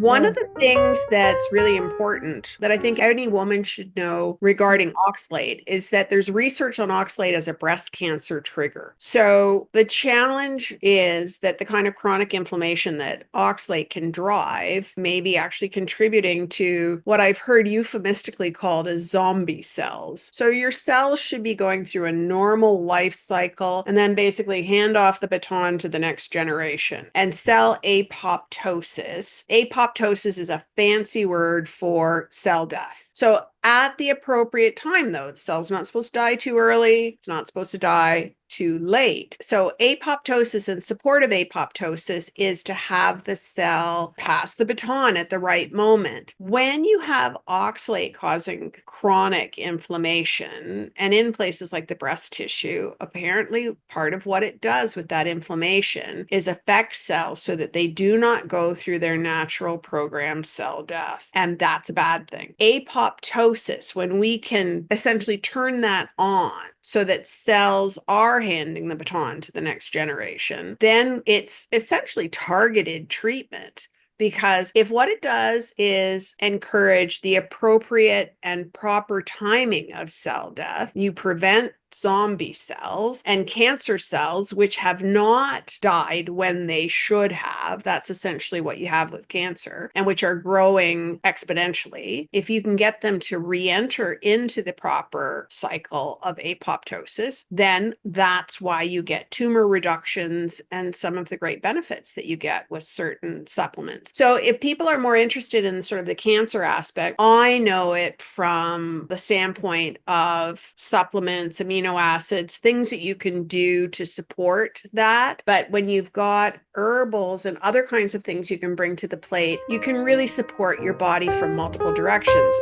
One of the things that's really important that I think any woman should know regarding oxalate is that there's research on oxalate as a breast cancer trigger. So the challenge is that the kind of chronic inflammation that oxalate can drive may be actually contributing to what I've heard euphemistically called as zombie cells. So your cells should be going through a normal life cycle and then basically hand off the baton to the next generation. And cell apoptosis. Apoptosis is a fancy word for cell death. So at the appropriate time, though, the cell's not supposed to die too early. It's not supposed to die too late. So apoptosis and supportive apoptosis is to have the cell pass the baton at the right moment. When you have oxalate causing chronic inflammation, and in places like the breast tissue, apparently part of what it does with that inflammation is affect cells so that they do not go through their natural programmed cell death. And that's a bad thing. Apoptosis, when we can essentially turn that on so that cells are handing the baton to the next generation, then it's essentially targeted treatment. Because if what it does is encourage the appropriate and proper timing of cell death, you prevent zombie cells and cancer cells, which have not died when they should have. That's essentially what you have with cancer, and which are growing exponentially. If you can get them to re-enter into the proper cycle of apoptosis, then that's why you get tumor reductions and some of the great benefits that you get with certain supplements. So if people are more interested in sort of the cancer aspect, I know it from the standpoint of supplements, amino acids, things that you can do to support that. But when you've got herbals and other kinds of things you can bring to the plate, you can really support your body from multiple directions.